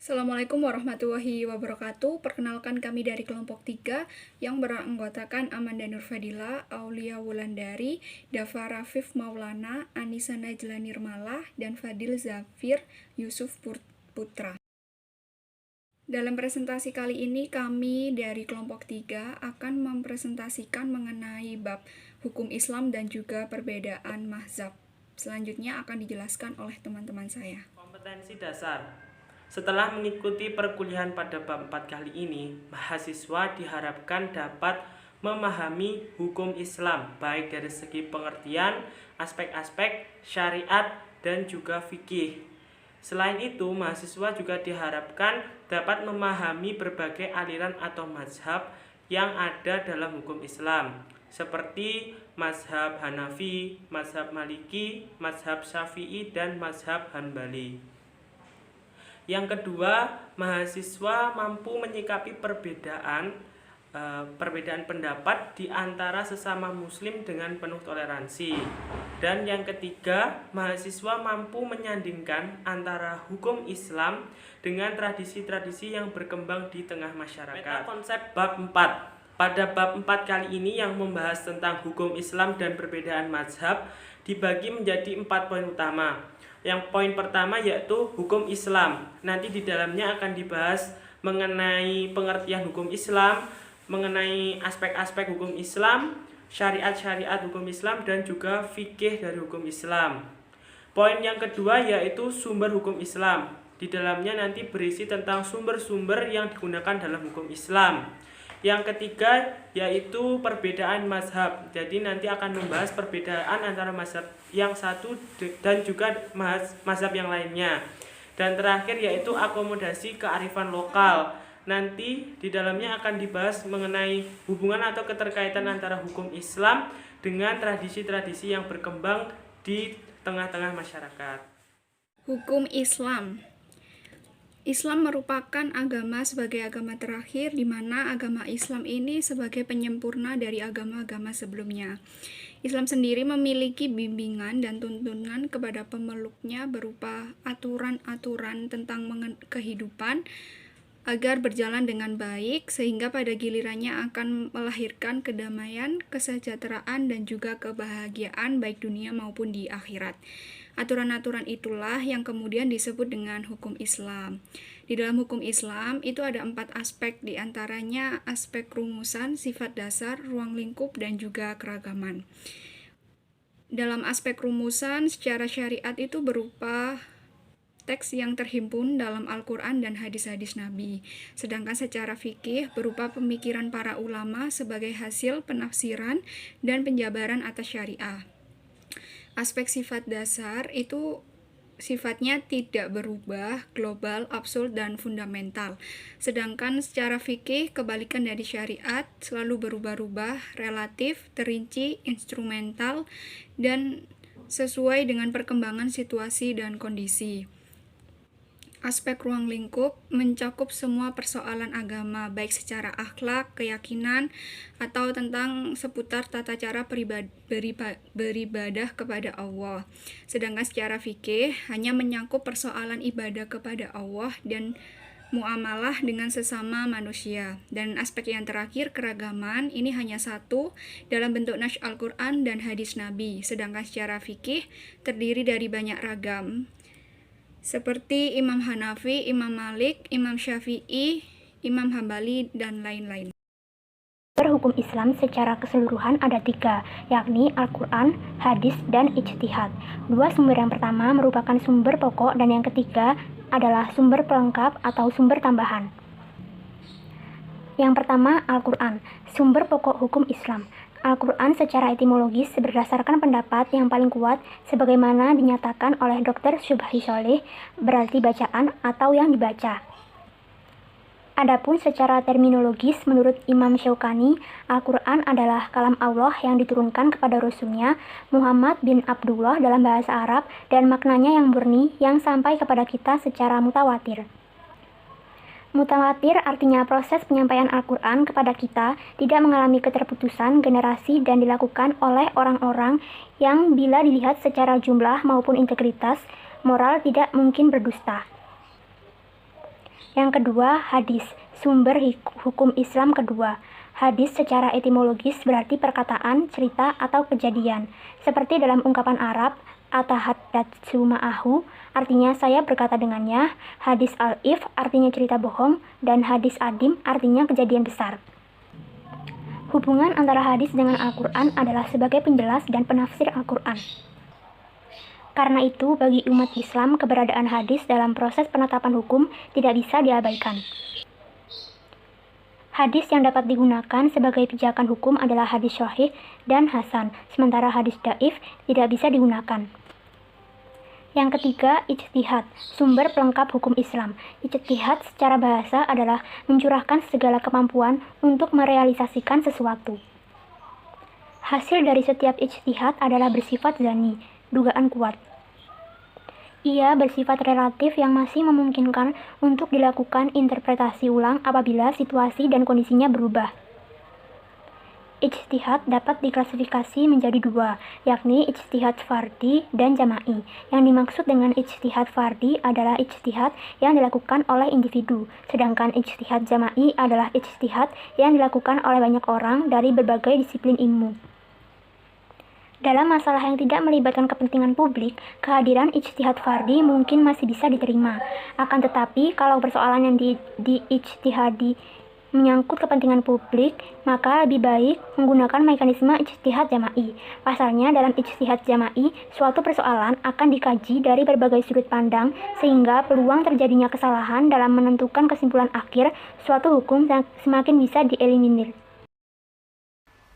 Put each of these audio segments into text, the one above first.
Assalamualaikum warahmatullahi wabarakatuh. Perkenalkan kami dari kelompok 3 yang beranggotakan Amanda Nur Fadila, Aulia Wulandari, Dava Rafif Maulana, Anissa Najla Nirmalah, dan Fadil Zafir Yusuf Putra. Dalam presentasi kali ini kami dari kelompok 3 akan mempresentasikan mengenai bab hukum Islam dan juga perbedaan mazhab. Selanjutnya akan dijelaskan oleh teman-teman saya. Kompetensi dasar. Setelah mengikuti perkuliahan pada bab 4 kali ini, mahasiswa diharapkan dapat memahami hukum Islam baik dari segi pengertian, aspek-aspek syariat, dan juga fikih. Selain itu, mahasiswa juga diharapkan dapat memahami berbagai aliran atau mazhab yang ada dalam hukum Islam, seperti mazhab Hanafi, mazhab Maliki, mazhab Syafi'i, dan mazhab Hanbali. Yang kedua, mahasiswa mampu menyikapi perbedaan pendapat di antara sesama muslim dengan penuh toleransi. Dan yang ketiga, mahasiswa mampu menyandingkan antara hukum Islam dengan tradisi-tradisi yang berkembang di tengah masyarakat. Meta konsep bab 4. Pada bab 4 kali ini yang membahas tentang hukum Islam dan perbedaan mazhab dibagi menjadi 4 poin utama. Yang poin pertama yaitu hukum Islam. Nanti di dalamnya akan dibahas mengenai pengertian hukum Islam, mengenai aspek-aspek hukum Islam, syariat-syariat hukum Islam, dan juga fikih dari hukum Islam. Poin yang kedua yaitu sumber hukum Islam. Di dalamnya nanti berisi tentang sumber-sumber yang digunakan dalam hukum Islam. Yang ketiga yaitu perbedaan mazhab. Jadi nanti akan membahas perbedaan antara mazhab yang satu dan juga mazhab yang lainnya. Dan terakhir yaitu akomodasi kearifan lokal. Nanti di dalamnya akan dibahas mengenai hubungan atau keterkaitan antara hukum Islam dengan tradisi-tradisi yang berkembang di tengah-tengah masyarakat. Hukum Islam. Islam merupakan agama sebagai agama terakhir, di mana agama Islam ini sebagai penyempurna dari agama-agama sebelumnya. Islam sendiri memiliki bimbingan dan tuntunan kepada pemeluknya berupa aturan-aturan tentang kehidupan agar berjalan dengan baik, sehingga pada gilirannya akan melahirkan kedamaian, kesejahteraan, dan juga kebahagiaan baik dunia maupun di akhirat. Aturan-aturan itulah yang kemudian disebut dengan hukum Islam. Di dalam hukum Islam itu ada 4 aspek, diantaranya aspek rumusan, sifat dasar, ruang lingkup, dan juga keragaman. Dalam aspek rumusan, secara syariat itu berupa teks yang terhimpun dalam Al-Quran dan hadis-hadis Nabi. Sedangkan secara fikih berupa pemikiran para ulama sebagai hasil penafsiran dan penjabaran atas syariah. Aspek sifat dasar itu sifatnya tidak berubah, global, absolut, dan fundamental. Sedangkan secara fikih, kebalikan dari syariat selalu berubah-ubah, relatif, terinci, instrumental, dan sesuai dengan perkembangan situasi dan kondisi. Aspek ruang lingkup mencakup semua persoalan agama, baik secara akhlak, keyakinan, atau tentang seputar tata cara beribadah kepada Allah. Sedangkan secara fikih hanya menyangkut persoalan ibadah kepada Allah dan muamalah dengan sesama manusia. Dan aspek yang terakhir, keragaman, ini hanya satu dalam bentuk nas Al-Quran dan hadis Nabi. Sedangkan secara fikih terdiri dari banyak ragam, seperti Imam Hanafi, Imam Malik, Imam Syafi'i, Imam Hambali, dan lain-lain. Hukum Islam secara keseluruhan ada 3, yakni Al-Quran, hadis, dan ijtihad. 2 sumber yang pertama merupakan sumber pokok dan yang ketiga adalah sumber pelengkap atau sumber tambahan. Yang pertama, Al-Quran, sumber pokok hukum Islam. Al-Quran secara etimologis berdasarkan pendapat yang paling kuat sebagaimana dinyatakan oleh Dr. Subhi Sholih, berarti bacaan atau yang dibaca. Adapun secara terminologis menurut Imam Syaukani, Al-Quran adalah kalam Allah yang diturunkan kepada Rasulnya Muhammad bin Abdullah dalam bahasa Arab dan maknanya yang murni yang sampai kepada kita secara mutawatir. Mutawatir artinya proses penyampaian Al-Quran kepada kita tidak mengalami keterputusan generasi dan dilakukan oleh orang-orang yang bila dilihat secara jumlah maupun integritas moral tidak mungkin berdusta. Yang kedua, hadis, sumber hukum Islam kedua. Hadis secara etimologis berarti perkataan, cerita, atau kejadian. Seperti dalam ungkapan Arab, atahaddatsu ma'ahu, artinya saya berkata dengannya, hadis al-if artinya cerita bohong, dan hadis adim artinya kejadian besar. Hubungan antara hadis dengan Al-Quran adalah sebagai penjelas dan penafsir Al-Quran. Karena itu, bagi umat Islam, keberadaan hadis dalam proses penetapan hukum tidak bisa diabaikan. Hadis yang dapat digunakan sebagai pijakan hukum adalah hadis sahih dan hasan, sementara hadis dhaif tidak bisa digunakan. Yang ketiga, ijtihad, sumber pelengkap hukum Islam. Ijtihad secara bahasa adalah mencurahkan segala kemampuan untuk merealisasikan sesuatu. Hasil dari setiap ijtihad adalah bersifat dzanni, dugaan kuat. Ia bersifat relatif yang masih memungkinkan untuk dilakukan interpretasi ulang apabila situasi dan kondisinya berubah. Ijtihad dapat diklasifikasi menjadi dua, yakni ijtihad fardhi dan jama'i. Yang dimaksud dengan ijtihad fardhi adalah ijtihad yang dilakukan oleh individu, sedangkan ijtihad jama'i adalah ijtihad yang dilakukan oleh banyak orang dari berbagai disiplin ilmu. Dalam masalah yang tidak melibatkan kepentingan publik, kehadiran ijtihad fardhi mungkin masih bisa diterima. Akan tetapi, kalau persoalan yang diijtihadi menyangkut kepentingan publik, maka lebih baik menggunakan mekanisme ijtihad jama'i. Pasalnya, dalam ijtihad jama'i, suatu persoalan akan dikaji dari berbagai sudut pandang, sehingga peluang terjadinya kesalahan dalam menentukan kesimpulan akhir suatu hukum semakin bisa dieliminir.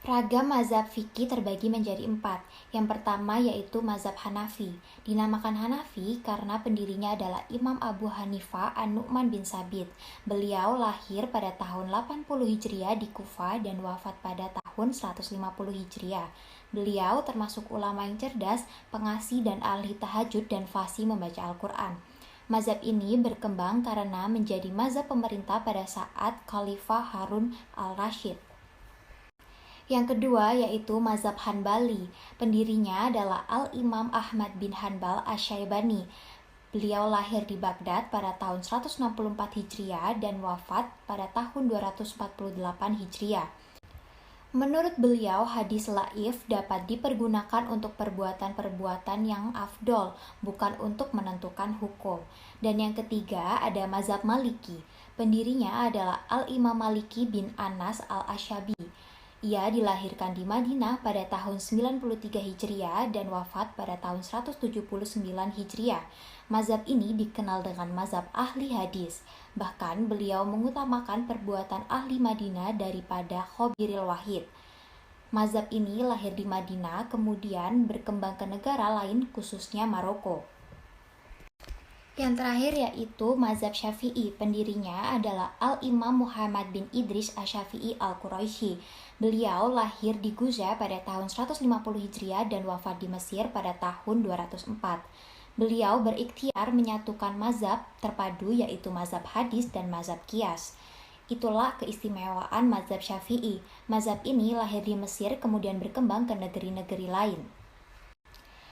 Ragam mazhab fikih terbagi menjadi 4. Yang pertama yaitu mazhab Hanafi. Dinamakan Hanafi karena pendirinya adalah Imam Abu Hanifah An-Nu'man bin Sabit. Beliau lahir pada tahun 80 Hijriah di Kufah dan wafat pada tahun 150 Hijriah. Beliau termasuk ulama yang cerdas, pengasih dan ahli tahajud dan fasih membaca Al-Quran. Mazhab ini berkembang karena menjadi mazhab pemerintah pada saat Khalifah Harun al-Rashid. Yang kedua yaitu mazhab Hanbali. Pendirinya adalah Al-Imam Ahmad bin Hanbal Asy-Syaibani. Beliau lahir di Baghdad pada tahun 164 Hijriah dan wafat pada tahun 248 Hijriah. Menurut beliau, hadis laif dapat dipergunakan untuk perbuatan-perbuatan yang afdol, bukan untuk menentukan hukum. Dan yang ketiga ada mazhab Maliki. Pendirinya adalah Al-Imam Maliki bin Anas al-Asyabi. Ia dilahirkan di Madinah pada tahun 93 Hijriah dan wafat pada tahun 179 Hijriah. Mazhab ini dikenal dengan mazhab ahli hadis. Bahkan beliau mengutamakan perbuatan ahli Madinah daripada Khobiril Wahid. Mazhab ini lahir di Madinah kemudian berkembang ke negara lain khususnya Maroko. Yang terakhir yaitu mazhab Syafi'i. Pendirinya adalah Al-Imam Muhammad bin Idris Asy-Syafi'i Al-Quraisy. Beliau lahir di Guza pada tahun 150 Hijriah dan wafat di Mesir pada tahun 204. Beliau berikhtiar menyatukan mazhab terpadu yaitu mazhab hadis dan mazhab qiyas. Itulah keistimewaan mazhab Syafi'i. Mazhab ini lahir di Mesir kemudian berkembang ke negeri-negeri lain.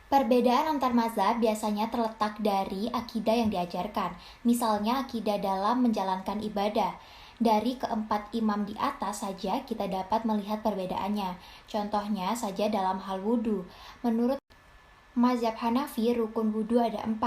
Perbedaan antar mazhab biasanya terletak dari akidah yang diajarkan, misalnya akidah dalam menjalankan ibadah. Dari keempat imam di atas saja kita dapat melihat perbedaannya. Contohnya saja dalam hal wudhu. Menurut mazhab Hanafi, rukun wudhu ada 4,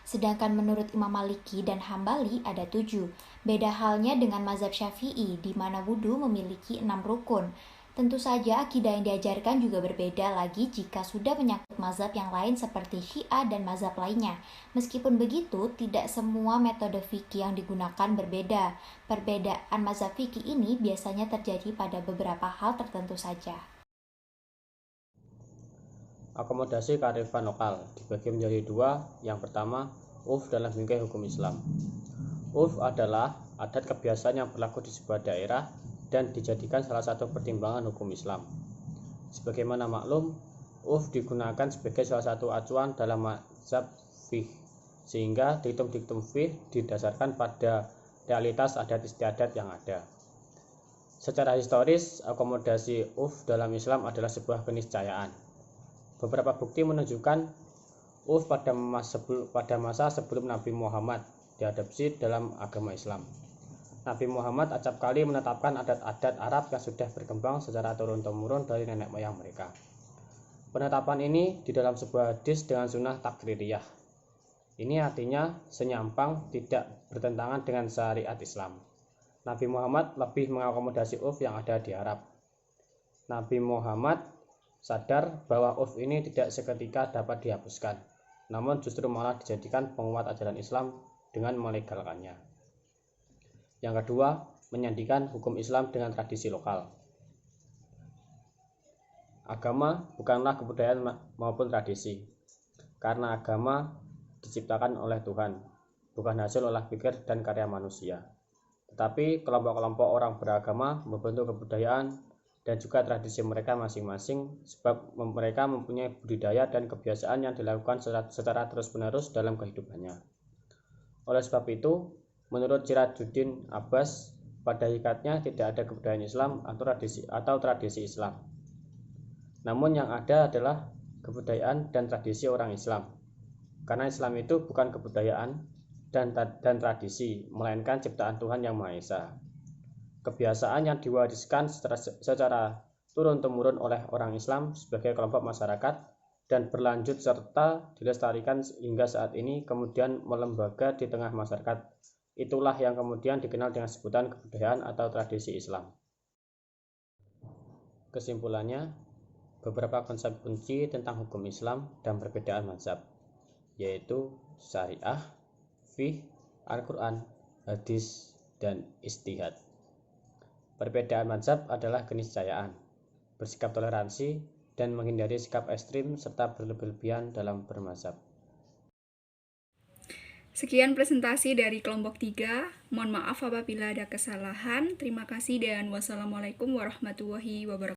sedangkan menurut Imam Maliki dan Hambali ada 7. Beda halnya dengan mazhab Syafi'i, di mana wudhu memiliki 6 rukun. Tentu saja akidah yang diajarkan juga berbeda lagi jika sudah menyangkut mazhab yang lain seperti Syiah dan mazhab lainnya. Meskipun begitu, tidak semua metode fikih yang digunakan berbeda. Perbedaan mazhab fikih ini biasanya terjadi pada beberapa hal tertentu saja. Akomodasi kearifan lokal dibagi menjadi 2. Yang pertama, urf dalam bingkai hukum Islam. Urf adalah adat kebiasaan yang berlaku di sebuah daerah dan dijadikan salah satu pertimbangan hukum Islam. Sebagaimana maklum, urf digunakan sebagai salah satu acuan dalam mazhab fiqh, sehingga diktum-diktum fiqh didasarkan pada realitas adat istiadat yang ada. Secara historis, akomodasi urf dalam Islam adalah sebuah keniscayaan. Beberapa bukti menunjukkan urf pada masa sebelum Nabi Muhammad diadopsi dalam agama Islam. Nabi Muhammad acap kali menetapkan adat-adat Arab yang sudah berkembang secara turun-temurun dari nenek moyang mereka. Penetapan ini di dalam sebuah hadis dengan sunnah takririyah. Ini artinya senyampang, tidak bertentangan dengan syariat Islam. Nabi Muhammad lebih mengakomodasi urf yang ada di Arab. Nabi Muhammad sadar bahwa urf ini tidak seketika dapat dihapuskan, namun justru malah dijadikan penguat ajaran Islam dengan melegalkannya. Yang kedua, menyandikan hukum Islam dengan tradisi lokal. Agama bukanlah kebudayaan maupun tradisi, karena agama diciptakan oleh Tuhan, bukan hasil olah pikir dan karya manusia. Tetapi kelompok-kelompok orang beragama membentuk kebudayaan dan juga tradisi mereka masing-masing, sebab mereka mempunyai budidaya dan kebiasaan yang dilakukan secara terus-menerus dalam kehidupannya. Oleh sebab itu, menurut Sirajuddin Abbas, pada hakikatnya tidak ada kebudayaan Islam atau tradisi Islam. Namun yang ada adalah kebudayaan dan tradisi orang Islam. Karena Islam itu bukan kebudayaan dan tradisi, melainkan ciptaan Tuhan Yang Maha Esa. Kebiasaan yang diwariskan secara turun-temurun oleh orang Islam sebagai kelompok masyarakat dan berlanjut serta dilestarikan hingga saat ini kemudian melembaga di tengah masyarakat. Itulah yang kemudian dikenal dengan sebutan kebudayaan atau tradisi Islam. Kesimpulannya, beberapa konsep kunci tentang hukum Islam dan perbedaan mazhab, yaitu syariah, fiqh, Al-Quran, hadis, dan ijtihad. Perbedaan mazhab adalah keniscayaan, bersikap toleransi, dan menghindari sikap ekstrim serta berlebihan dalam bermazhab. Sekian presentasi dari kelompok 3. Mohon maaf apabila ada kesalahan. Terima kasih dan wassalamualaikum warahmatullahi wabarakatuh.